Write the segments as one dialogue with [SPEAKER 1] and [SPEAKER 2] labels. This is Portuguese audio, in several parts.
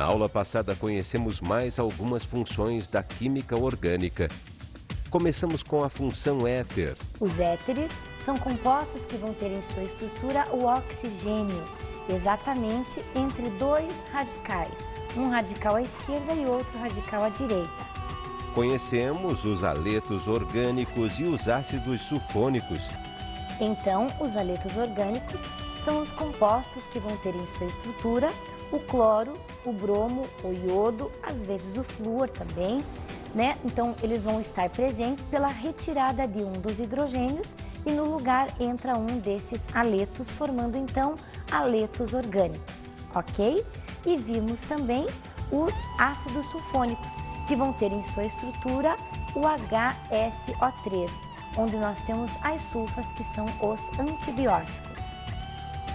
[SPEAKER 1] Na aula passada conhecemos mais algumas funções da química orgânica. Começamos com a função éter.
[SPEAKER 2] Os éteres são compostos que vão ter em sua estrutura o oxigênio, exatamente entre dois radicais, um radical à esquerda e outro radical à direita.
[SPEAKER 1] Conhecemos os aletos orgânicos e os ácidos sulfônicos.
[SPEAKER 2] Então, os aletos orgânicos são os compostos que vão ter em sua estrutura o cloro, o bromo, o iodo, às vezes o flúor também, né? Então, eles vão estar presentes pela retirada de um dos hidrogênios e no lugar entra um desses aletos, formando então aletos orgânicos, ok? E vimos também os ácidos sulfônicos, que vão ter em sua estrutura o HSO3, onde nós temos as sulfas, que são os antibióticos.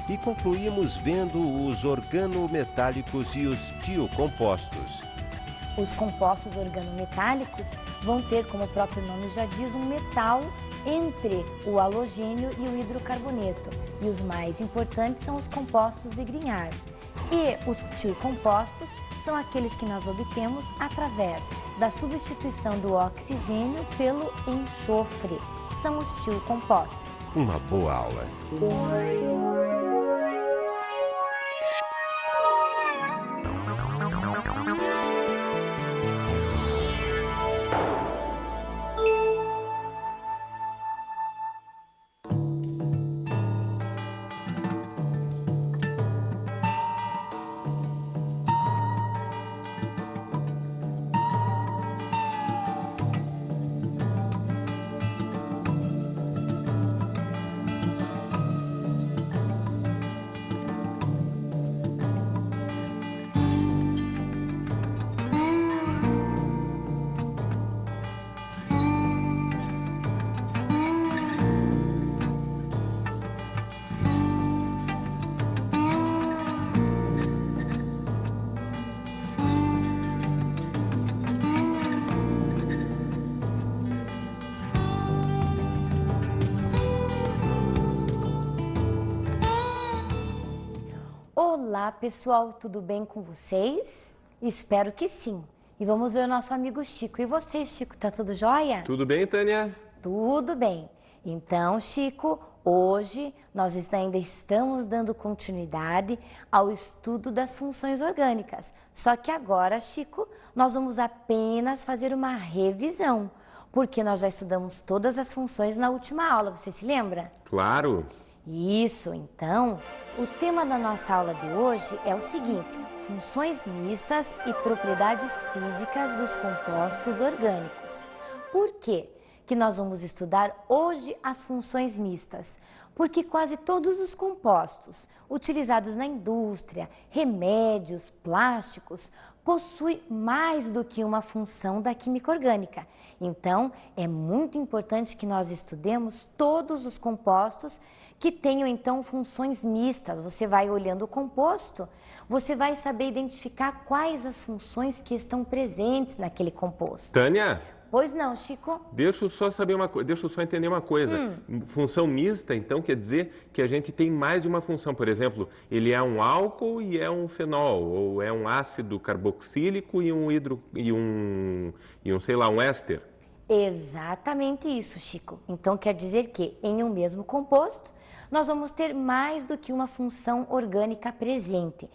[SPEAKER 1] E concluímos vendo os organometálicos e os tiocompostos.
[SPEAKER 2] Os compostos organometálicos vão ter, como o próprio nome já diz, um metal entre o halogênio e o hidrocarboneto. E os mais importantes são os compostos de Grignard. E os tiocompostos são aqueles que nós obtemos através da substituição do oxigênio pelo enxofre. São os tiocompostos.
[SPEAKER 1] Uma boa aula.
[SPEAKER 2] Olá pessoal, tudo bem com vocês? Espero que sim. E vamos ver o nosso amigo Chico. E você, Chico, tá tudo jóia?
[SPEAKER 3] Tudo bem, Tânia?
[SPEAKER 2] Tudo bem. Então, Chico, hoje nós ainda estamos dando continuidade ao estudo das funções orgânicas. Só que agora, Chico, nós vamos apenas fazer uma revisão, porque nós já estudamos todas as funções na última aula, você se lembra?
[SPEAKER 3] Claro.
[SPEAKER 2] Isso, então, o tema da nossa aula de hoje é o seguinte: funções mistas e propriedades físicas dos compostos orgânicos. Por quê que nós vamos estudar hoje as funções mistas? Porque quase todos os compostos utilizados na indústria, remédios, plásticos, possuem mais do que uma função da química orgânica. Então, é muito importante que nós estudemos todos os compostos que tenham então funções mistas. Você vai olhando o composto, você vai saber identificar quais as funções que estão presentes naquele composto.
[SPEAKER 3] Tânia?
[SPEAKER 2] Pois não, Chico?
[SPEAKER 3] Deixa eu só saber uma coisa, deixa eu só entender uma coisa. Função mista, então, quer dizer que a gente tem mais de uma função. Por exemplo, ele é um álcool e é um fenol, ou é um ácido carboxílico e um sei lá, um éster.
[SPEAKER 2] Exatamente isso, Chico. Então quer dizer que em um mesmo composto nós vamos ter mais do que uma função orgânica presente.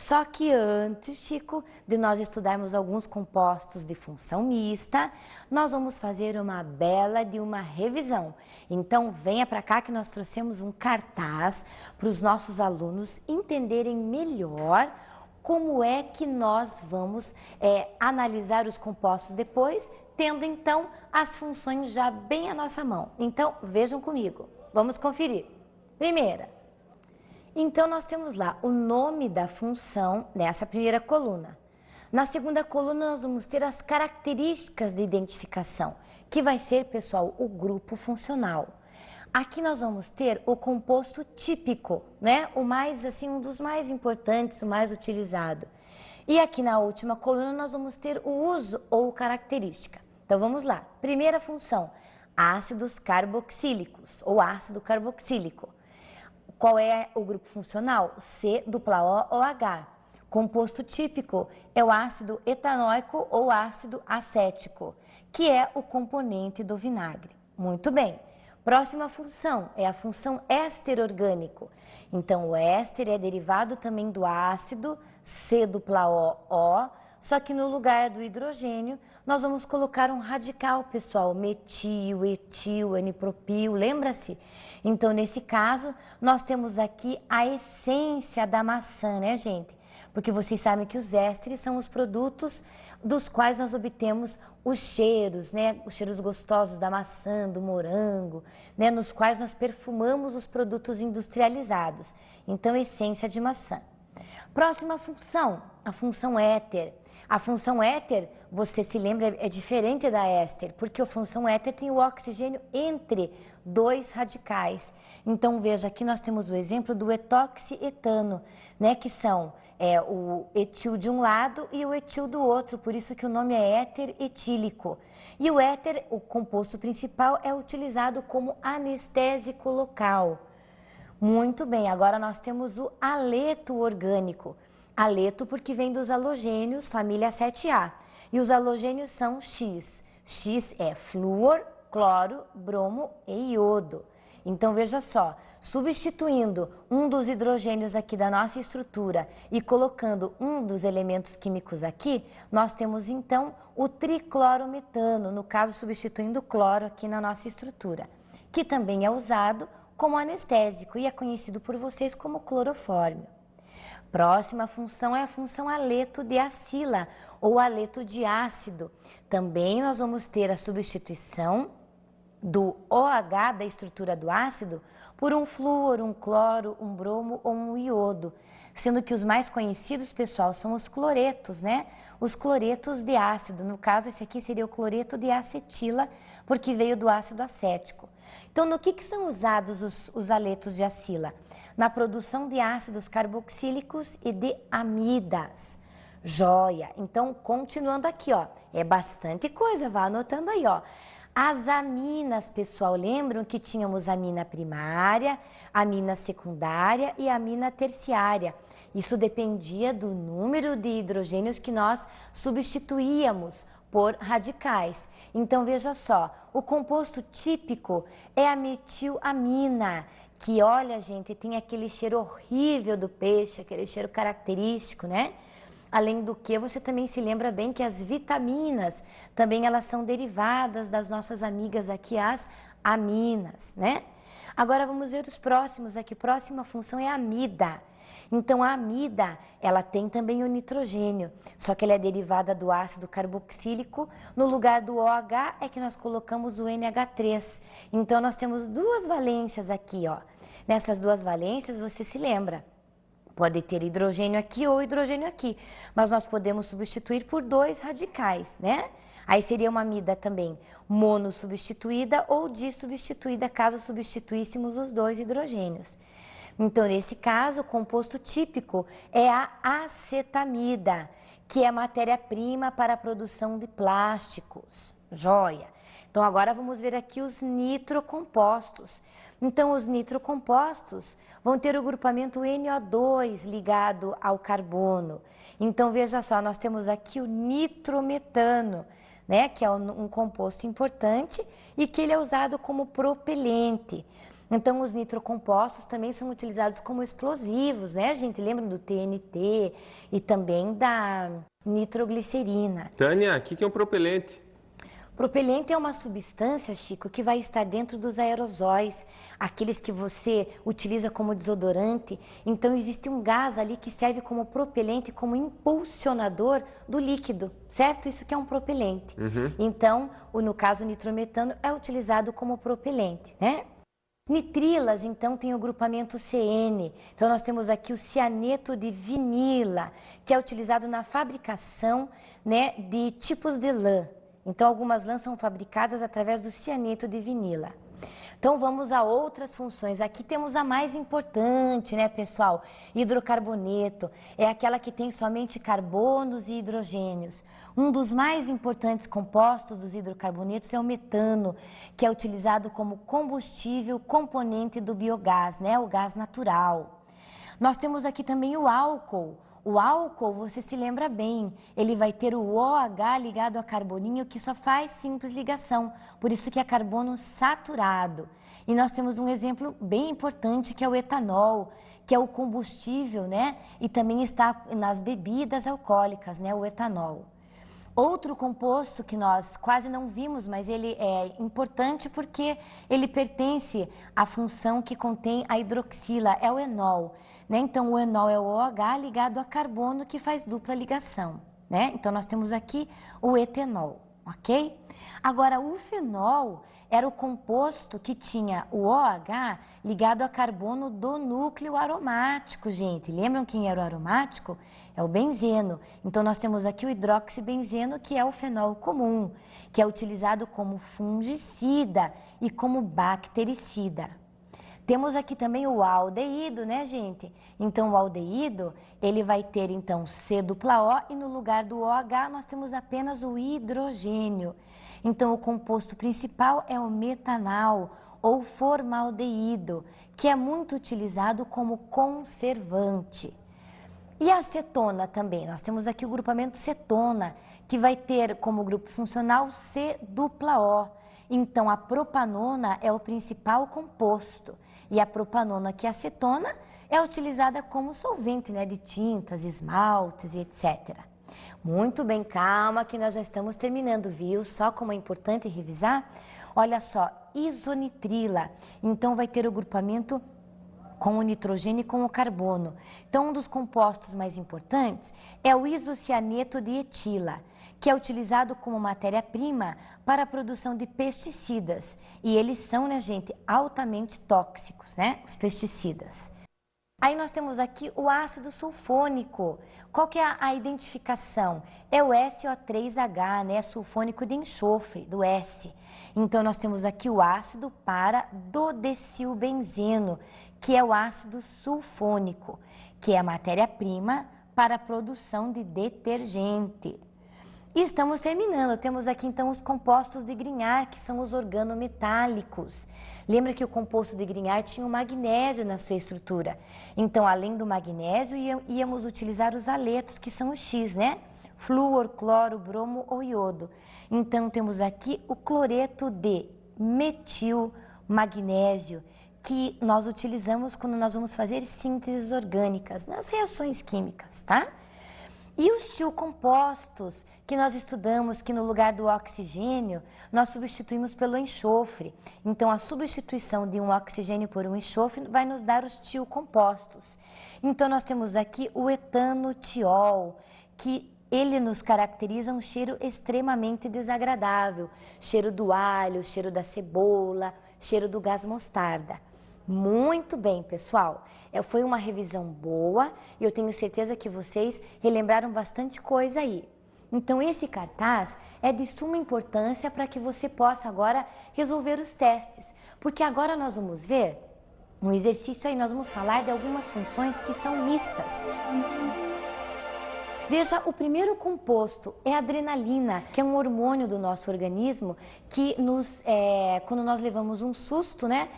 [SPEAKER 2] Só que antes, Chico, de nós estudarmos alguns compostos de função mista, nós vamos fazer uma bela de uma revisão. Então venha para cá que nós trouxemos um cartaz para os nossos alunos entenderem melhor como é que nós vamos analisar os compostos depois, tendo então as funções já bem à nossa mão. Então vejam comigo, vamos conferir. Primeira, então nós temos lá o nome da função nessa primeira coluna. Na segunda coluna nós vamos ter as características de identificação, que vai ser, pessoal, o grupo funcional. Aqui nós vamos ter o composto típico, né? Um dos mais importantes, o mais utilizado. E aqui na última coluna nós vamos ter o uso ou característica. Então vamos lá. Primeira função, ácidos carboxílicos ou ácido carboxílico. Qual é o grupo funcional? C-O-O-H. composto típico é o ácido etanóico ou ácido acético, que é o componente do vinagre. Muito bem. Próxima função é a função éster orgânico. Então, o éster é derivado também do ácido C-O-O, só que no lugar do hidrogênio, nós vamos colocar um radical, pessoal, metil, etil, N-propil, lembra-se? Então, nesse caso, nós temos aqui a essência da maçã, né, gente? Porque vocês sabem que os ésteres são os produtos dos quais nós obtemos os cheiros, né? Os cheiros gostosos da maçã, do morango, né? Nos quais nós perfumamos os produtos industrializados. Então, essência de maçã. Próxima função, a função éter. A função éter, você se lembra, é diferente da éster, porque a função éter tem o oxigênio entre dois radicais. Então, veja, aqui nós temos o exemplo do etoxietano, né, que são o etil de um lado e o etil do outro, por isso que o nome é éter etílico. E o éter, o composto principal, é utilizado como anestésico local. Muito bem, agora nós temos o haleto orgânico. Haleto porque vem dos halogênios, família 7A. E os halogênios são X. X é flúor, cloro, bromo e iodo. Então, veja só, substituindo um dos hidrogênios aqui da nossa estrutura e colocando um dos elementos químicos aqui, nós temos então o triclorometano, no caso substituindo o cloro aqui na nossa estrutura, que também é usado como anestésico e é conhecido por vocês como clorofórmio. Próxima função é a função haleto de acila ou haleto de ácido. Também nós vamos ter a substituição do OH da estrutura do ácido por um flúor, um cloro, um bromo ou um iodo, sendo que os mais conhecidos, pessoal, são os cloretos, né? Os cloretos de ácido, no caso esse aqui seria o cloreto de acetila, porque veio do ácido acético. Então, no que são usados os haletos de acila? Na produção de ácidos carboxílicos e de amidas. Joia! Então, continuando aqui, ó, é bastante coisa, vá anotando aí, ó. As aminas, pessoal, lembram que tínhamos amina primária, amina secundária e amina terciária. Isso dependia do número de hidrogênios que nós substituíamos por radicais. Então, veja só, o composto típico é a metilamina, que, olha, gente, tem aquele cheiro horrível do peixe, aquele cheiro característico, né? Além do que, você também se lembra bem que as vitaminas, também elas são derivadas das nossas amigas aqui, as aminas, né? Agora, vamos ver os próximos aqui. Próxima função é a amida. Então, a amida, ela tem também o nitrogênio, só que ela é derivada do ácido carboxílico. No lugar do OH é que nós colocamos o NH3. Então, nós temos duas valências aqui, ó. Nessas duas valências, você se lembra, pode ter hidrogênio aqui ou hidrogênio aqui, mas nós podemos substituir por dois radicais, né? Aí seria uma amida também monossubstituída ou dissubstituída, caso substituíssemos os dois hidrogênios. Então, nesse caso, o composto típico é a acetamida, que é a matéria-prima para a produção de plásticos. Joia! Então, agora vamos ver aqui os nitrocompostos. Então, os nitrocompostos vão ter o grupamento NO2 ligado ao carbono. Então, veja só, nós temos aqui o nitrometano, né, que é um composto importante e que ele é usado como propelente. Então, os nitrocompostos também são utilizados como explosivos, né, gente? Lembra do TNT e também da nitroglicerina.
[SPEAKER 3] Tânia, o que é um propelente?
[SPEAKER 2] Propelente é uma substância, Chico, que vai estar dentro dos aerosóis, aqueles que você utiliza como desodorante. Então, existe um gás ali que serve como propelente, como impulsionador do líquido, certo? Isso que é um propelente. Então, no caso, o nitrometano é utilizado como propelente, né? Nitrilas, então, tem o grupamento CN. Então, nós temos aqui o cianeto de vinila, que é utilizado na fabricação, né, de tipos de lã. Então, algumas lãs são fabricadas através do cianeto de vinila. Então, vamos a outras funções. Aqui temos a mais importante, né, pessoal? Hidrocarboneto. É aquela que tem somente carbonos e hidrogênios. Um dos mais importantes compostos dos hidrocarbonetos é o metano, que é utilizado como combustível componente do biogás, né, o gás natural. Nós temos aqui também o álcool. O álcool, você se lembra bem, ele vai ter o OH ligado a carboninho que só faz simples ligação, por isso que é carbono saturado. E nós temos um exemplo bem importante que é o etanol, que é o combustível, né? E também está nas bebidas alcoólicas, né? O etanol. Outro composto que nós quase não vimos, mas ele é importante porque ele pertence à função que contém a hidroxila, é o enol, né? Então, o enol é o OH ligado a carbono que faz dupla ligação, né? Então, nós temos aqui o etanol, ok? Agora, o fenol era o composto que tinha o OH ligado a carbono do núcleo aromático, gente. Lembram quem era o aromático? É o benzeno. Então, nós temos aqui o hidroxibenzeno, que é o fenol comum, que é utilizado como fungicida e como bactericida. Temos aqui também o aldeído, né, gente? Então, o aldeído, ele vai ter, então, C-O e no lugar do OH nós temos apenas o hidrogênio. Então, o composto principal é o metanal ou formaldeído, que é muito utilizado como conservante. E a cetona também, nós temos aqui o grupamento cetona, que vai ter como grupo funcional C-O. Então, a propanona é o principal composto. E a propanona, que é a cetona, é utilizada como solvente, né, de tintas, esmaltes e etc. Muito bem, calma que nós já estamos terminando, viu? Só como é importante revisar. Olha só, isonitrila. Então, vai ter o grupamento com o nitrogênio e com o carbono. Então, um dos compostos mais importantes é o isocianeto de etila, que é utilizado como matéria-prima para a produção de pesticidas. E eles são, né, gente, altamente tóxicos, né, os pesticidas. Aí nós temos aqui o ácido sulfônico. Qual que é a identificação? É o SO3H, né, sulfônico de enxofre, do S. Então, nós temos aqui o ácido para dodecilbenzeno, que é o ácido sulfônico, que é a matéria-prima para a produção de detergente. E estamos terminando. Temos aqui, então, os compostos de Grignard, que são os organometálicos. Lembra que o composto de Grignard tinha o magnésio na sua estrutura. Então, além do magnésio, íamos utilizar os haletos, que são os X, né? Flúor, cloro, bromo ou iodo. Então, temos aqui o cloreto de metil magnésio, que nós utilizamos quando nós vamos fazer sínteses orgânicas, nas reações químicas, tá? E os tiocompostos que nós estudamos, que no lugar do oxigênio, nós substituímos pelo enxofre. Então, a substituição de um oxigênio por um enxofre vai nos dar os tiocompostos. Então, nós temos aqui o etanotiol, que ele nos caracteriza um cheiro extremamente desagradável. Cheiro do alho, cheiro da cebola, cheiro do gás mostarda. Muito bem, pessoal. Foi uma revisão boa e eu tenho certeza que vocês relembraram bastante coisa aí. Então, esse cartaz é de suma importância para que você possa agora resolver os testes. Porque agora nós vamos ver um exercício aí, nós vamos falar de algumas funções que são mistas. Veja, o primeiro composto é a adrenalina, que é um hormônio do nosso organismo que quando nós levamos um susto, né,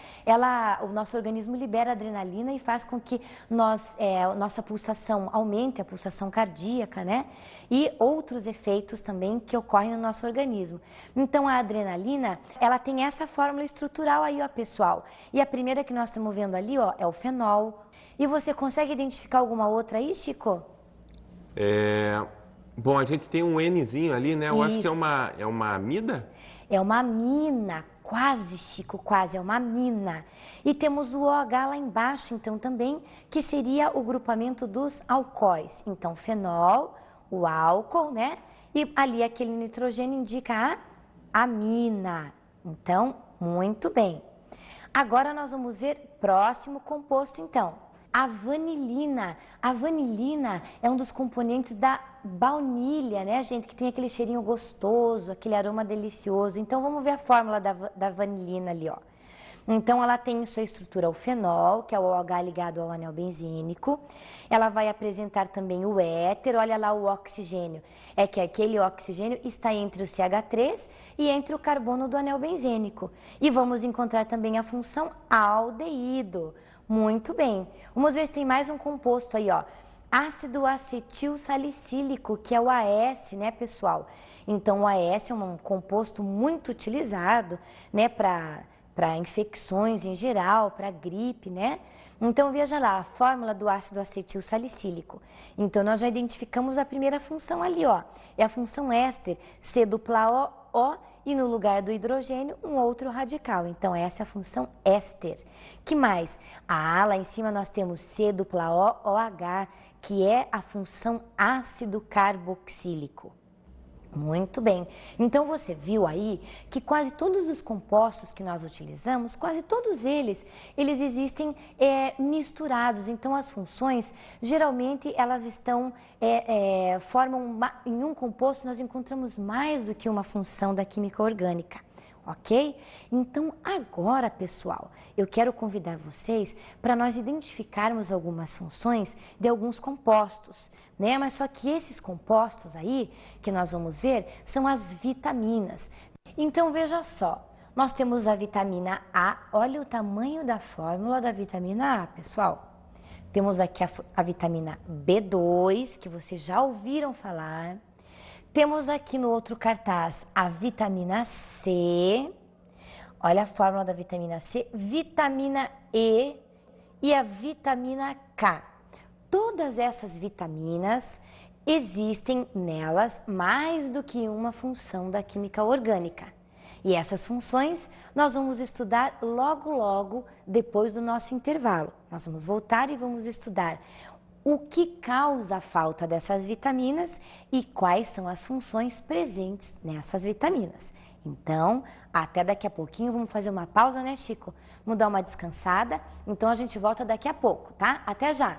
[SPEAKER 2] o nosso organismo libera adrenalina e faz com que nossa pulsação aumente, a pulsação cardíaca, né, e outros efeitos também que ocorrem no nosso organismo. Então, a adrenalina, ela tem essa fórmula estrutural aí, ó, pessoal. E a primeira que nós estamos vendo ali, ó, é o fenol. E você consegue identificar alguma outra aí, Chico?
[SPEAKER 3] Bom, a gente tem um Nzinho ali, né? Eu acho que é uma amida?
[SPEAKER 2] É uma amina, quase, Chico, quase, é uma amina. E temos o OH lá embaixo, então, também, que seria o grupamento dos alcoóis. Então, fenol, o álcool, né? E ali aquele nitrogênio indica a amina. Então, muito bem. Agora nós vamos ver próximo composto, então. A vanilina. A vanilina é um dos componentes da baunilha, né, gente? Que tem aquele cheirinho gostoso, aquele aroma delicioso. Então, vamos ver a fórmula da vanilina ali, ó. Então, ela tem em sua estrutura o fenol, que é o OH ligado ao anel benzínico. Ela vai apresentar também o éter, olha lá o oxigênio. É que aquele oxigênio está entre o CH3 e entre o carbono do anel benzênico. E vamos encontrar também a função aldeído. Muito bem. Vamos ver se tem mais um composto aí, ó. ácido acetil salicílico, que é o AS, né, pessoal? Então, o AS é um composto muito utilizado, né, para infecções em geral, para gripe, né? Então, veja lá, a fórmula do ácido acetil salicílico. Então, nós já identificamos a primeira função ali, ó. É a função éster, C dupla O, e no lugar do hidrogênio, um outro radical. Então, essa é a função éster. Que mais? Lá em cima nós temos C dupla O, OH, que é a função ácido carboxílico. Muito bem. Então, você viu aí que quase todos os compostos que nós utilizamos, quase todos eles existem misturados. Então, as funções, geralmente, elas estão, em um composto, nós encontramos mais do que uma função da química orgânica. Ok? Então, agora, pessoal, eu quero convidar vocês para nós identificarmos algumas funções de alguns compostos, né? Mas só que esses compostos aí, que nós vamos ver, são as vitaminas. Então, veja só, nós temos a vitamina A, olha o tamanho da fórmula da vitamina A, pessoal. Temos aqui a vitamina B2, que vocês já ouviram falar. Temos aqui no outro cartaz a vitamina C, olha a fórmula da vitamina C, vitamina E e a vitamina K. Todas essas vitaminas, existem nelas mais do que uma função da química orgânica. E essas funções nós vamos estudar logo depois do nosso intervalo. Nós vamos voltar e vamos estudar o que causa a falta dessas vitaminas e quais são as funções presentes nessas vitaminas. Então, até daqui a pouquinho, vamos fazer uma pausa, né, Chico? Vamos dar uma descansada, então a gente volta daqui a pouco, tá? Até já!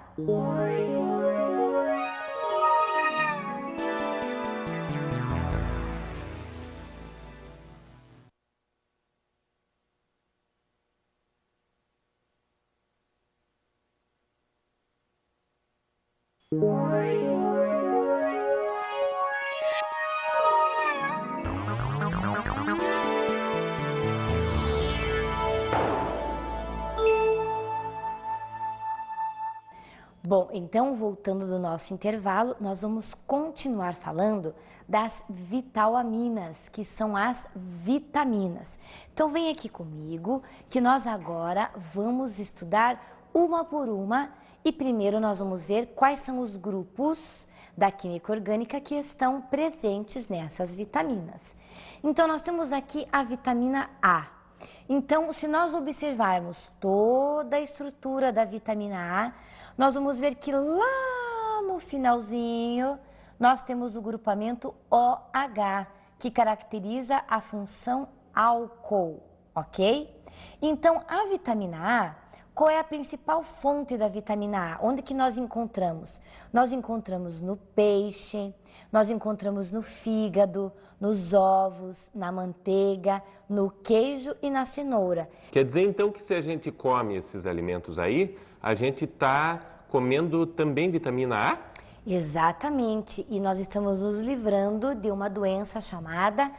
[SPEAKER 2] Bom, então, voltando do nosso intervalo, nós vamos continuar falando das vitalaminas, que são as vitaminas. Então, vem aqui comigo, que nós agora vamos estudar uma por uma e primeiro nós vamos ver quais são os grupos da química orgânica que estão presentes nessas vitaminas. Então, nós temos aqui a vitamina A. Então, se nós observarmos toda a estrutura da vitamina A, nós vamos ver que lá no finalzinho nós temos o grupamento OH, que caracteriza a função álcool, ok? Então, a vitamina A, qual é a principal fonte da vitamina A? Onde que nós encontramos? Nós encontramos no peixe, nós encontramos no fígado, nos ovos, na manteiga, no queijo e na cenoura.
[SPEAKER 3] Quer dizer, então, que se a gente come esses alimentos aí, a gente está comendo também vitamina A?
[SPEAKER 2] Exatamente, e nós estamos nos livrando de uma doença chamada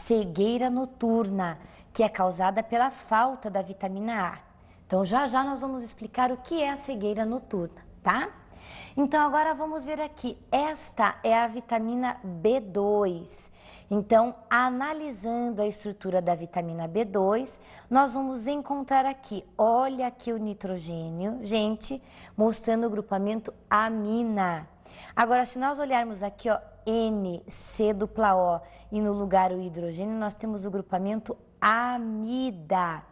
[SPEAKER 2] cegueira noturna, que é causada pela falta da vitamina A. Então, já nós vamos explicar o que é a cegueira noturna, tá? Então, agora vamos ver aqui, esta é a vitamina B2. Então, analisando a estrutura da vitamina B2, nós vamos encontrar aqui, olha aqui o nitrogênio, gente, mostrando o grupamento amina. Agora, se nós olharmos aqui, ó, N, C dupla O, e no lugar o hidrogênio, nós temos o grupamento amida.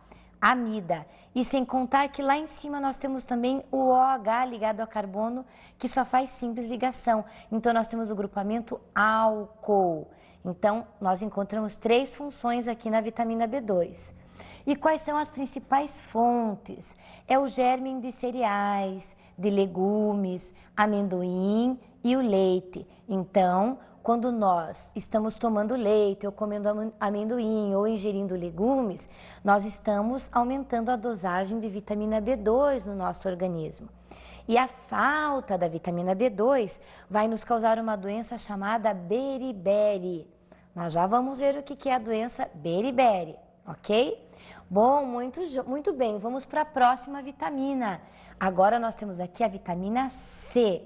[SPEAKER 2] Amida. E sem contar que lá em cima nós temos também o OH ligado a carbono, que só faz simples ligação. Então, nós temos o grupamento álcool. Então, nós encontramos 3 funções aqui na vitamina B2. E quais são as principais fontes? É o germe de cereais, de legumes, amendoim e o leite. Então, quando nós estamos tomando leite ou comendo amendoim ou ingerindo legumes, nós estamos aumentando a dosagem de vitamina B2 no nosso organismo. E a falta da vitamina B2 vai nos causar uma doença chamada beriberi. Nós já vamos ver o que é a doença beriberi, ok? Bom, muito bem, vamos para a próxima vitamina. Agora nós temos aqui a vitamina C.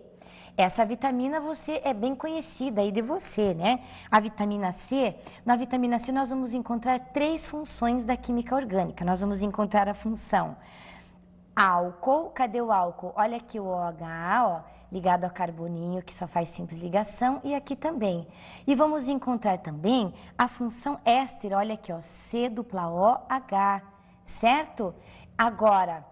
[SPEAKER 2] Essa vitamina você é bem conhecida aí de você, né? A vitamina C, na vitamina C nós vamos encontrar 3 funções da química orgânica. Nós vamos encontrar a função álcool, cadê o álcool? Olha aqui o OH, ó, ligado a carboninho, que só faz simples ligação, e aqui também. E vamos encontrar também a função éster, olha aqui, ó, COOH, certo? Agora,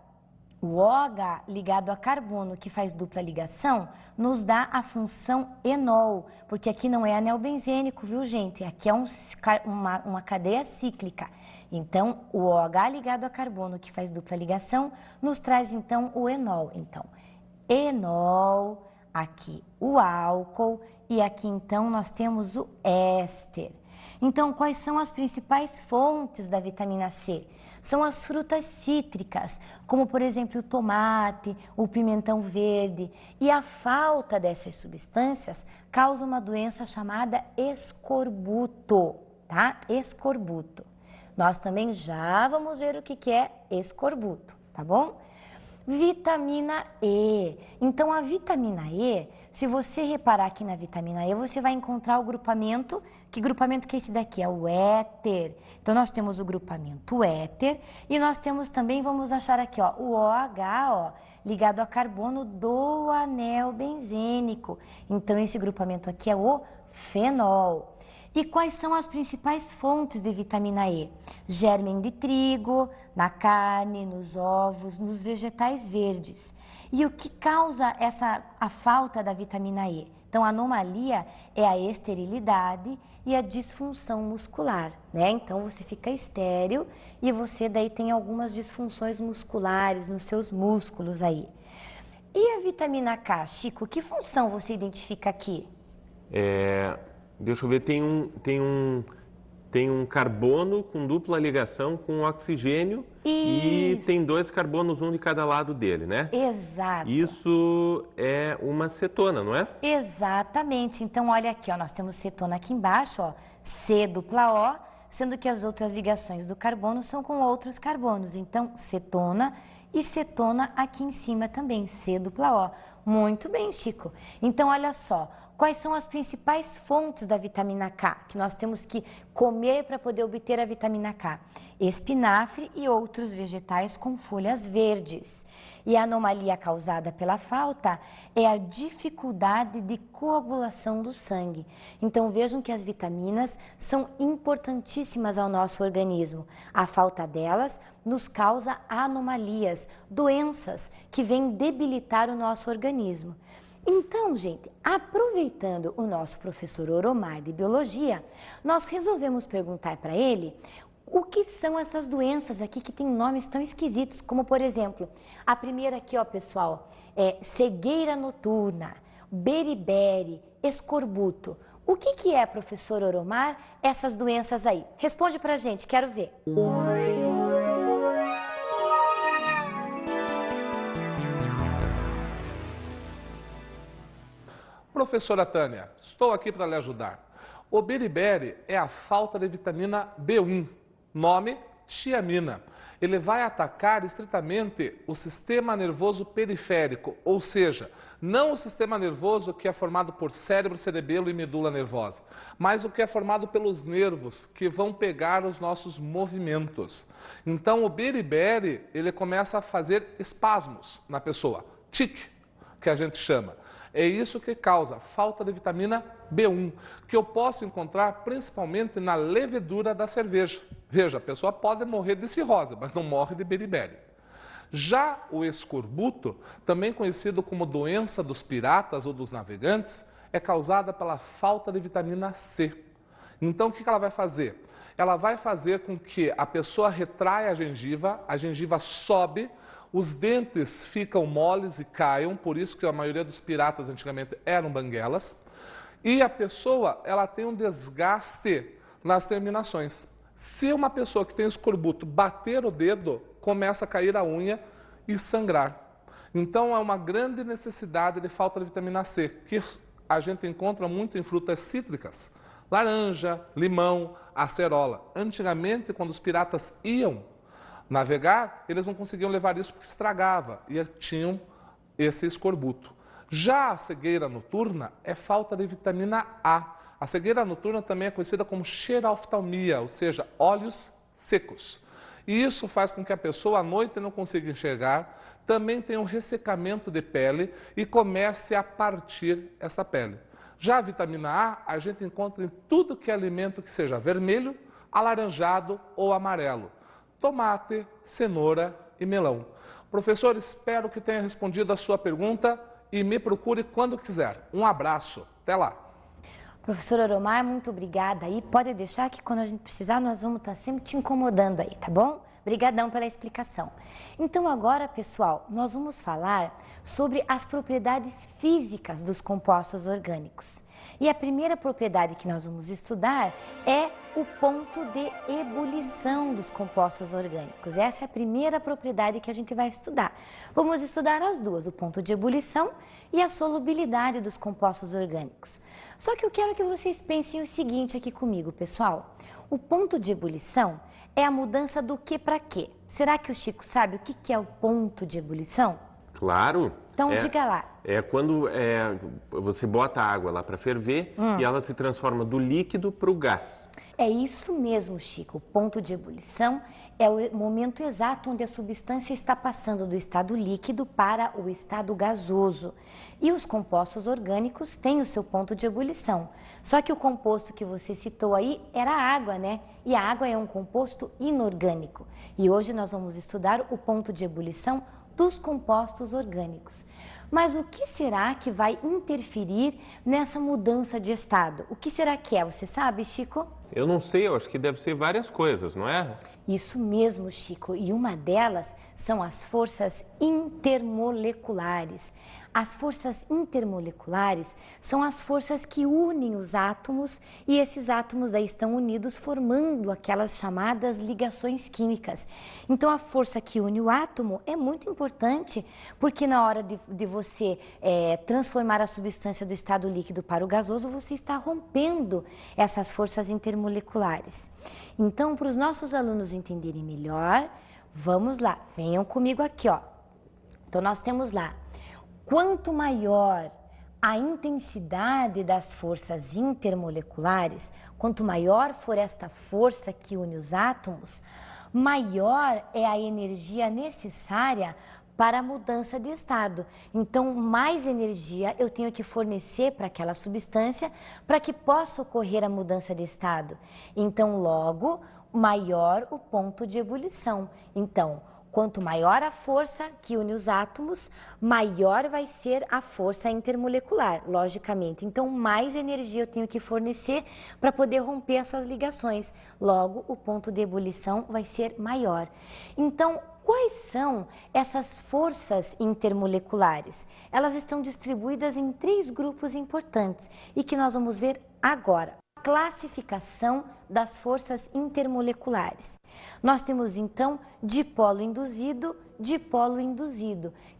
[SPEAKER 2] o OH ligado a carbono, que faz dupla ligação, nos dá a função enol, porque aqui não é anel benzênico, viu, gente? Aqui é uma cadeia cíclica. Então, o OH ligado a carbono, que faz dupla ligação, nos traz, então, o enol. Então, enol, aqui o álcool, e aqui, então, nós temos o éster. Então, quais são as principais fontes da vitamina C? São as frutas cítricas, como por exemplo o tomate, o pimentão verde. E a falta dessas substâncias causa uma doença chamada escorbuto, tá? Escorbuto. Nós também já vamos ver o que é escorbuto, tá bom? Vitamina E. Então, a vitamina E, se você reparar aqui na vitamina E, você vai encontrar o grupamento. Que grupamento que é esse daqui? É o éter. Então, nós temos o grupamento éter e nós temos também, vamos achar aqui, ó, o OH, ó, ligado a carbono do anel benzênico. Então, esse grupamento aqui é o fenol. E quais são as principais fontes de vitamina E? Gérmen de trigo, na carne, nos ovos, nos vegetais verdes. E o que causa a falta da vitamina E? Então, a anomalia é a esterilidade e a disfunção muscular, né? Então, você fica estéril e você daí tem algumas disfunções musculares nos seus músculos aí. E a vitamina K, Chico, que função você identifica aqui?
[SPEAKER 3] Deixa eu ver, tem um carbono com dupla ligação com oxigênio. Isso. E tem 2 carbonos, um de cada lado dele, né?
[SPEAKER 2] Exato.
[SPEAKER 3] Isso é uma cetona, não é?
[SPEAKER 2] Exatamente. Então, olha aqui, ó, nós temos cetona aqui embaixo, ó, C-O, sendo que as outras ligações do carbono são com outros carbonos. Então, cetona e cetona aqui em cima também, C-O. Muito bem, Chico. Então, olha só. Quais são as principais fontes da vitamina K que nós temos que comer para poder obter a vitamina K? Espinafre e outros vegetais com folhas verdes. E a anomalia causada pela falta é a dificuldade de coagulação do sangue. Então vejam que as vitaminas são importantíssimas ao nosso organismo. A falta delas nos causa anomalias, doenças que vêm debilitar o nosso organismo. Então, gente, aproveitando o nosso professor Oromar de Biologia, nós resolvemos perguntar para ele o que são essas doenças aqui que têm nomes tão esquisitos, como, por exemplo, a primeira aqui, ó, pessoal, é cegueira noturna, beriberi, escorbuto. O que é, professor Oromar, essas doenças aí? Responde pra gente, quero ver.
[SPEAKER 4] Professora Tânia, estou aqui para lhe ajudar. O beriberi é a falta de vitamina B1, nome tiamina. Ele vai atacar estritamente o sistema nervoso periférico, ou seja, não o sistema nervoso que é formado por cérebro, cerebelo e medula nervosa, mas o que é formado pelos nervos que vão pegar os nossos movimentos. Então o beriberi, ele começa a fazer espasmos na pessoa, tique, que a gente chama. É isso que causa falta de vitamina B1, que eu posso encontrar principalmente na levedura da cerveja. Veja, a pessoa pode morrer de cirrose, mas não morre de beriberi. Já o escorbuto, também conhecido como doença dos piratas ou dos navegantes, é causada pela falta de vitamina C. Então, o que ela vai fazer? Ela vai fazer com que a pessoa retraia a gengiva sobe, os dentes ficam moles e caiam, por isso que a maioria dos piratas antigamente eram banguelas. E a pessoa, ela tem um desgaste nas terminações. Se uma pessoa que tem escorbuto bater o dedo, começa a cair a unha e sangrar. Então é uma grande necessidade de falta de vitamina C, que a gente encontra muito em frutas cítricas. Laranja, limão, acerola. Antigamente, quando os piratas iam navegar, eles não conseguiam levar isso porque estragava e tinham esse escorbuto. Já a cegueira noturna é falta de vitamina A. A cegueira noturna também é conhecida como xeroftalmia, ou seja, olhos secos. E isso faz com que a pessoa à noite não consiga enxergar, também tenha um ressecamento de pele e comece a partir essa pele. Já a vitamina A gente encontra em tudo que é alimento que seja vermelho, alaranjado ou amarelo. Tomate, cenoura e melão. Professor, espero que tenha respondido a sua pergunta e me procure quando quiser. Um abraço. Até lá.
[SPEAKER 2] Professor Oromar, muito obrigada aí. Pode deixar que quando a gente precisar, nós vamos estar sempre te incomodando aí, tá bom? Obrigadão pela explicação. Então agora, pessoal, nós vamos falar sobre as propriedades físicas dos compostos orgânicos. E a primeira propriedade que nós vamos estudar é o ponto de ebulição dos compostos orgânicos. Essa é a primeira propriedade que a gente vai estudar. Vamos estudar as duas, o ponto de ebulição e a solubilidade dos compostos orgânicos. Só que eu quero que vocês pensem o seguinte aqui comigo, pessoal. O ponto de ebulição é a mudança do que para quê? Será que o Chico sabe o que é o ponto de ebulição?
[SPEAKER 3] Claro.
[SPEAKER 2] Então diga lá.
[SPEAKER 3] É quando você bota a água lá para ferver e ela se transforma do líquido para o gás.
[SPEAKER 2] É isso mesmo, Chico. O ponto de ebulição é o momento exato onde a substância está passando do estado líquido para o estado gasoso. E os compostos orgânicos têm o seu ponto de ebulição. Só que o composto que você citou aí era a água, né? E a água é um composto inorgânico. E hoje nós vamos estudar o ponto de ebulição dos compostos orgânicos. Mas o que será que vai interferir nessa mudança de estado? O que será que é? Você sabe, Chico?
[SPEAKER 3] Eu não sei, eu acho que deve ser várias coisas, não é?
[SPEAKER 2] Isso mesmo, Chico. E uma delas são as forças intermoleculares. As forças intermoleculares são as forças que unem os átomos e esses átomos aí estão unidos formando aquelas chamadas ligações químicas. Então a força que une o átomo é muito importante porque na hora de você transformar a substância do estado líquido para o gasoso, você está rompendo essas forças intermoleculares. Então, para os nossos alunos entenderem melhor, vamos lá, venham comigo aqui, ó. Então nós temos lá. Quanto maior a intensidade das forças intermoleculares, quanto maior for esta força que une os átomos, maior é a energia necessária para a mudança de estado. Então, mais energia eu tenho que fornecer para aquela substância para que possa ocorrer a mudança de estado. Então, logo, maior o ponto de ebulição. Então, quanto maior a força que une os átomos, maior vai ser a força intermolecular, logicamente. Então, mais energia eu tenho que fornecer para poder romper essas ligações. Logo, o ponto de ebulição vai ser maior. Então, quais são essas forças intermoleculares? Elas estão distribuídas em 3 grupos importantes e que nós vamos ver agora. Classificação das forças intermoleculares. Nós temos então dipolo induzido,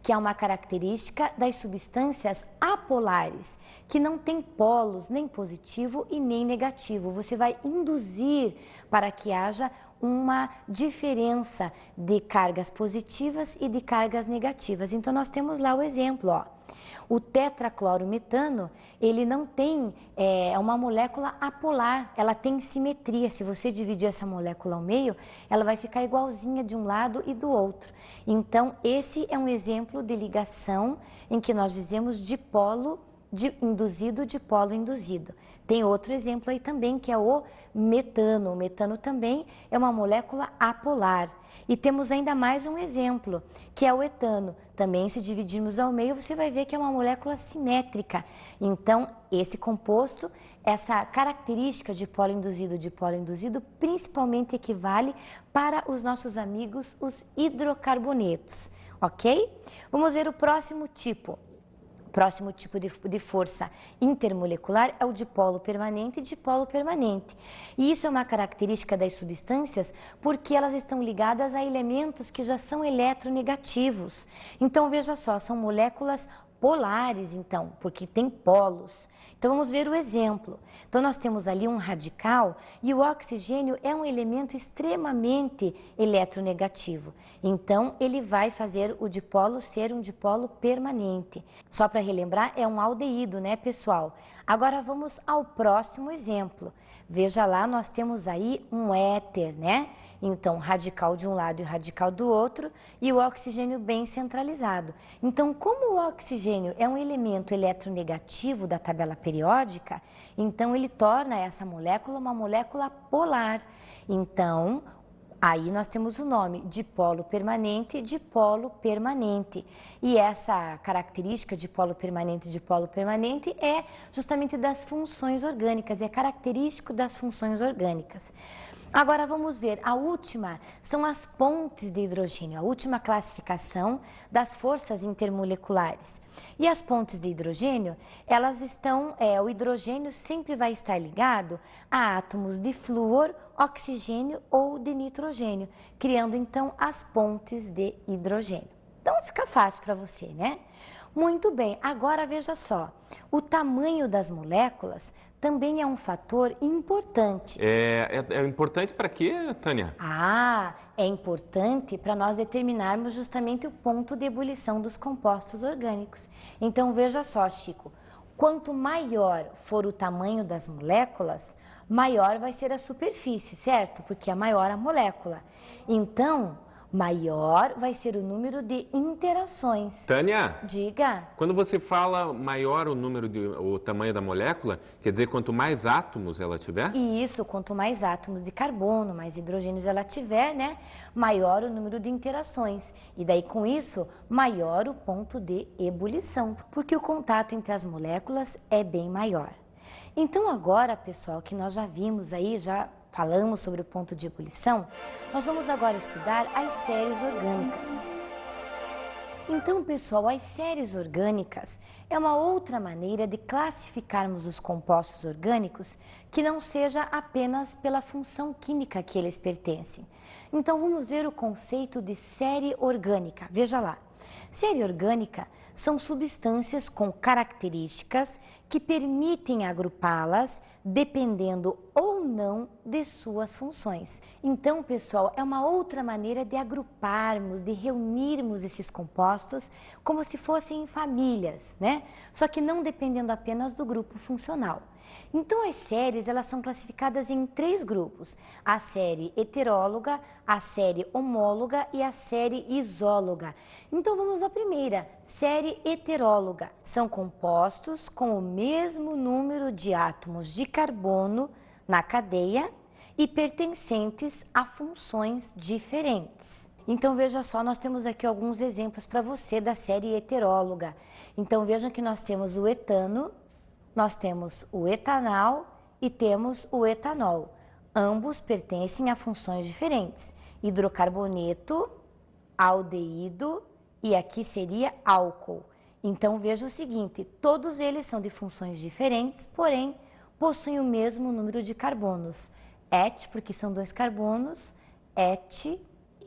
[SPEAKER 2] que é uma característica das substâncias apolares, que não tem polos nem positivo e nem negativo. Você vai induzir para que haja uma diferença de cargas positivas e de cargas negativas. Então nós temos lá o exemplo, ó. O tetraclorometano, ele não tem, é uma molécula apolar, ela tem simetria. Se você dividir essa molécula ao meio, ela vai ficar igualzinha de um lado e do outro. Então, esse é um exemplo de ligação em que nós dizemos dipolo induzido, dipolo induzido. Tem outro exemplo aí também, que é o metano. O metano também é uma molécula apolar. E temos ainda mais um exemplo, que é o etano. Também, se dividirmos ao meio, você vai ver que é uma molécula simétrica. Então, esse composto, essa característica de dipolo induzido, principalmente equivale para os nossos amigos, os hidrocarbonetos, ok? Vamos ver o próximo tipo. O próximo tipo de força intermolecular é o dipolo permanente e dipolo permanente. E isso é uma característica das substâncias porque elas estão ligadas a elementos que já são eletronegativos. Então, veja só, são moléculas polares, então, porque tem polos. Então, vamos ver o exemplo. Então, nós temos ali um radical e o oxigênio é um elemento extremamente eletronegativo. Então, ele vai fazer o dipolo ser um dipolo permanente. Só para relembrar, é um aldeído, né, pessoal? Agora, vamos ao próximo exemplo. Veja lá, nós temos aí um éter, né? Então, radical de um lado e radical do outro, e o oxigênio bem centralizado. Então, como o oxigênio é um elemento eletronegativo da tabela periódica, então ele torna essa molécula uma molécula polar. Então, aí nós temos o nome dipolo permanente, dipolo permanente. E essa característica dipolo permanente é justamente das funções orgânicas, é característico das funções orgânicas. Agora vamos ver, a última são as pontes de hidrogênio, a última classificação das forças intermoleculares. E as pontes de hidrogênio, elas estão, o hidrogênio sempre vai estar ligado a átomos de flúor, oxigênio ou de nitrogênio, criando então as pontes de hidrogênio. Então fica fácil para você, né? Muito bem, agora veja só, o tamanho das moléculas também é um fator importante.
[SPEAKER 3] É importante para quê, Tânia?
[SPEAKER 2] É importante para nós determinarmos justamente o ponto de ebulição dos compostos orgânicos. Então, veja só, Chico, quanto maior for o tamanho das moléculas, maior vai ser a superfície, certo? Porque é maior a molécula. Então, maior vai ser o número de interações.
[SPEAKER 3] Tânia?
[SPEAKER 2] Diga.
[SPEAKER 3] Quando você fala maior o tamanho da molécula, quer dizer quanto mais átomos ela tiver?
[SPEAKER 2] Isso, quanto mais átomos de carbono, mais hidrogênios ela tiver, né? Maior o número de interações. E daí com isso, maior o ponto de ebulição, porque o contato entre as moléculas é bem maior. Então agora, pessoal, que nós já vimos aí, já falamos sobre o ponto de ebulição, nós vamos agora estudar as séries orgânicas. Então, pessoal, as séries orgânicas é uma outra maneira de classificarmos os compostos orgânicos que não seja apenas pela função química a que eles pertencem. Então, vamos ver o conceito de série orgânica. Veja lá. Série orgânica são substâncias com características que permitem agrupá-las dependendo ou não de suas funções. Então, pessoal, é uma outra maneira de agruparmos, de reunirmos esses compostos como se fossem famílias, né? Só que não dependendo apenas do grupo funcional. Então, as séries, elas são classificadas em 3 grupos: a série heteróloga, a série homóloga e a série isóloga. Então, vamos à primeira, série heteróloga. São compostos com o mesmo número de átomos de carbono na cadeia e pertencentes a funções diferentes. Então, veja só, nós temos aqui alguns exemplos para você da série heteróloga. Então, vejam que nós temos o etano, nós temos o etanal e temos o etanol. Ambos pertencem a funções diferentes. Hidrocarboneto, aldeído e aqui seria álcool. Então, veja o seguinte, todos eles são de funções diferentes, porém, possuem o mesmo número de carbonos. Et, porque são 2 carbonos, et e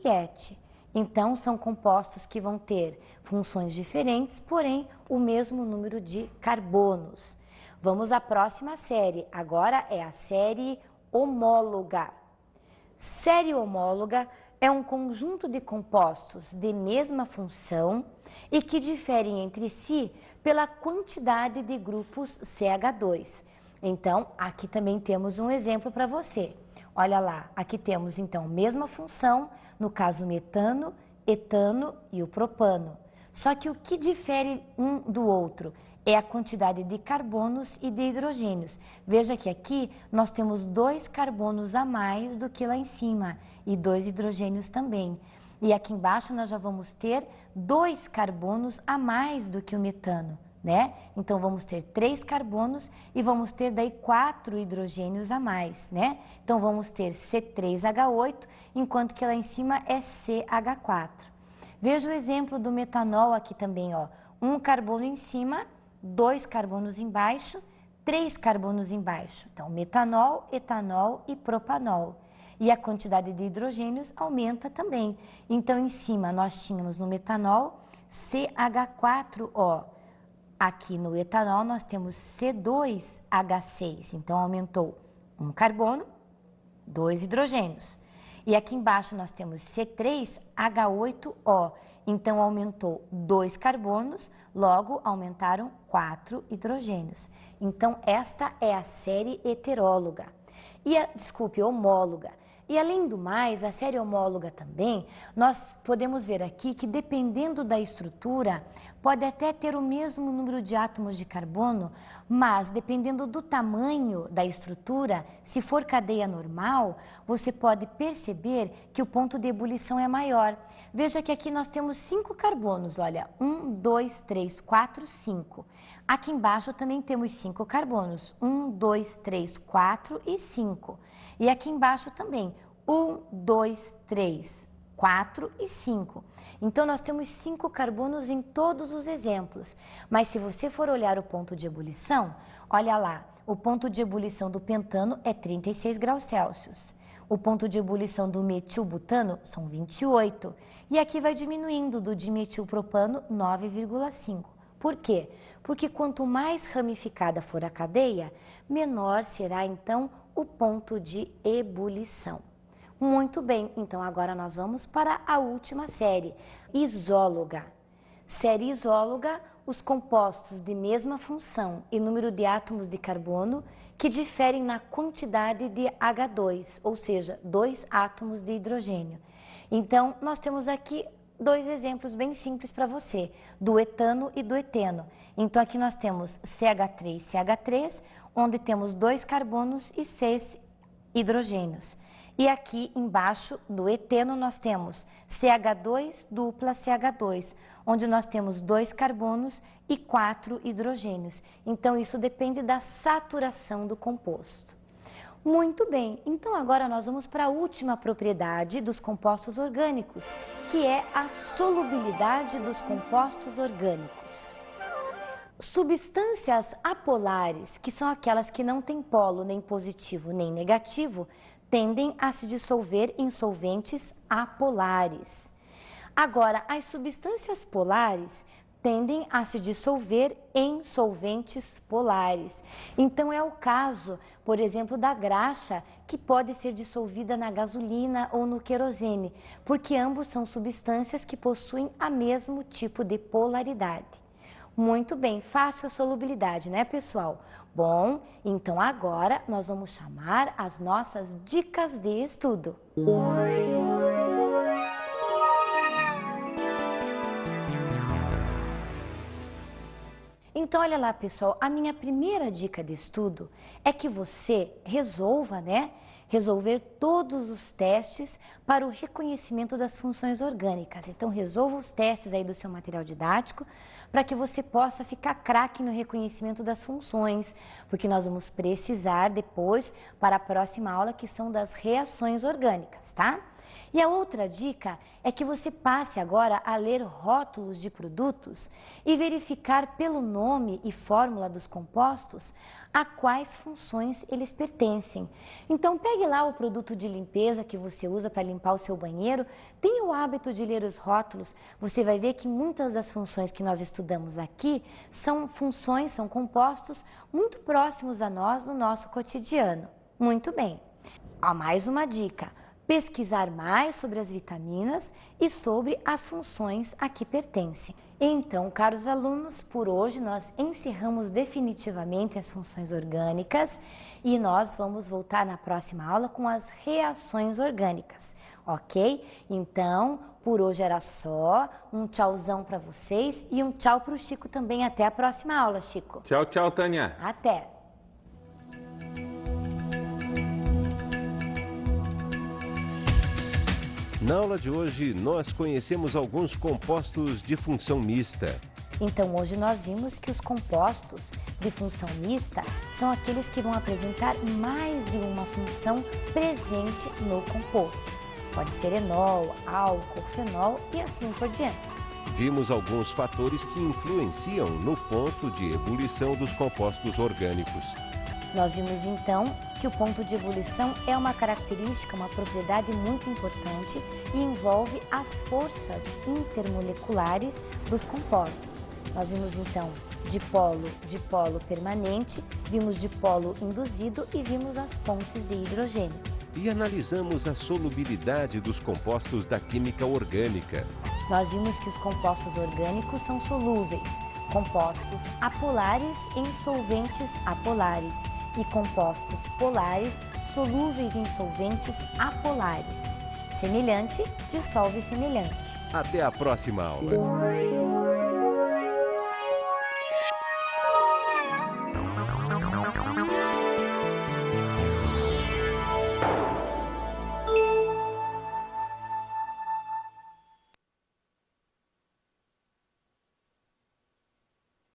[SPEAKER 2] et. Então, são compostos que vão ter funções diferentes, porém, o mesmo número de carbonos. Vamos à próxima série. Agora é a série homóloga. Série homóloga é um conjunto de compostos de mesma função e que diferem entre si pela quantidade de grupos CH2. Então, aqui também temos um exemplo para você. Olha lá, aqui temos então mesma função, no caso metano, etano e o propano. Só que o que difere um do outro é a quantidade de carbonos e de hidrogênios. Veja que aqui nós temos 2 carbonos a mais do que lá em cima e 2 hidrogênios também. E aqui embaixo nós já vamos ter 2 carbonos a mais do que o metano, né? Então vamos ter 3 carbonos e vamos ter daí 4 hidrogênios a mais, né? Então vamos ter C3H8, enquanto que lá em cima é CH4. Veja o exemplo do metanol aqui também, ó. 1 carbono em cima, 2 carbonos embaixo, 3 carbonos embaixo. Então, metanol, etanol e propanol. E a quantidade de hidrogênios aumenta também. Então, em cima nós tínhamos no metanol CH4O, aqui no etanol nós temos C2H6, então aumentou um carbono, 2 hidrogênios. E aqui embaixo nós temos C3H8O, então aumentou 2 carbonos, logo aumentaram 4 hidrogênios. Então esta é a série heteróloga. Homóloga. E além do mais, a série homóloga também, nós podemos ver aqui que dependendo da estrutura, pode até ter o mesmo número de átomos de carbono, mas dependendo do tamanho da estrutura, se for cadeia normal, você pode perceber que o ponto de ebulição é maior. Veja que aqui nós temos 5 carbonos, olha, 1, 2, 3, 4, 5. Aqui embaixo também temos 5 carbonos, 1, 2, 3, 4 e 5. E aqui embaixo também, 1, 2, 3, 4 e 5. Então, nós temos 5 carbonos em todos os exemplos. Mas se você for olhar o ponto de ebulição, olha lá, o ponto de ebulição do pentano é 36 graus Celsius. O ponto de ebulição do metilbutano são 28. E aqui vai diminuindo do dimetilpropano 9,5. Por quê? Porque quanto mais ramificada for a cadeia, menor será então o ponto de ebulição. Muito bem, então agora nós vamos para a última série, isóloga. Série isóloga, os compostos de mesma função e número de átomos de carbono que diferem na quantidade de H2, ou seja, 2 átomos de hidrogênio. Então, nós temos aqui 2 exemplos bem simples para você, do etano e do eteno. Então, aqui nós temos CH3 e CH3, onde temos 2 carbonos e 6 hidrogênios. E aqui embaixo do eteno nós temos CH2 dupla CH2, onde nós temos 2 carbonos e 4 hidrogênios. Então, isso depende da saturação do composto. Muito bem, então agora nós vamos para a última propriedade dos compostos orgânicos, que é a solubilidade dos compostos orgânicos. Substâncias apolares, que são aquelas que não têm polo nem positivo nem negativo, tendem a se dissolver em solventes apolares. Agora, as substâncias polares tendem a se dissolver em solventes polares. Então, é o caso, por exemplo, da graxa, que pode ser dissolvida na gasolina ou no querosene, porque ambos são substâncias que possuem o mesmo tipo de polaridade. Muito bem, fácil a solubilidade, né, pessoal? Bom, então agora nós vamos chamar as nossas dicas de estudo. Então, olha lá, pessoal, a minha primeira dica de estudo é que você resolver todos os testes para o reconhecimento das funções orgânicas. Então, resolva os testes aí do seu material didático para que você possa ficar craque no reconhecimento das funções, porque nós vamos precisar depois para a próxima aula, que são das reações orgânicas, tá? E a outra dica é que você passe agora a ler rótulos de produtos e verificar pelo nome e fórmula dos compostos a quais funções eles pertencem. Então, pegue lá o produto de limpeza que você usa para limpar o seu banheiro, tenha o hábito de ler os rótulos, você vai ver que muitas das funções que nós estudamos aqui são compostos muito próximos a nós no nosso cotidiano. Muito bem. Há mais uma dica. Pesquisar mais sobre as vitaminas e sobre as funções a que pertencem. Então, caros alunos, por hoje nós encerramos definitivamente as funções orgânicas e nós vamos voltar na próxima aula com as reações orgânicas, ok? Então, por hoje era só, um tchauzão para vocês e um tchau para o Chico também. Até a próxima aula, Chico.
[SPEAKER 3] Tchau, tchau, Tânia.
[SPEAKER 2] Até.
[SPEAKER 1] Na aula de hoje, nós conhecemos alguns compostos de função mista.
[SPEAKER 2] Então, hoje nós vimos que os compostos de função mista são aqueles que vão apresentar mais de uma função presente no composto. Pode ser enol, álcool, fenol e assim por diante.
[SPEAKER 1] Vimos alguns fatores que influenciam no ponto de ebulição dos compostos orgânicos.
[SPEAKER 2] Nós vimos então que o ponto de ebulição é uma característica, uma propriedade muito importante e envolve as forças intermoleculares dos compostos. Nós vimos então dipolo permanente, vimos dipolo induzido e vimos as pontes de hidrogênio.
[SPEAKER 1] E analisamos a solubilidade dos compostos da química orgânica.
[SPEAKER 2] Nós vimos que os compostos orgânicos são solúveis, compostos apolares em solventes apolares e compostos polares solúveis em solventes apolares. Semelhante dissolve semelhante.
[SPEAKER 1] Até a próxima aula.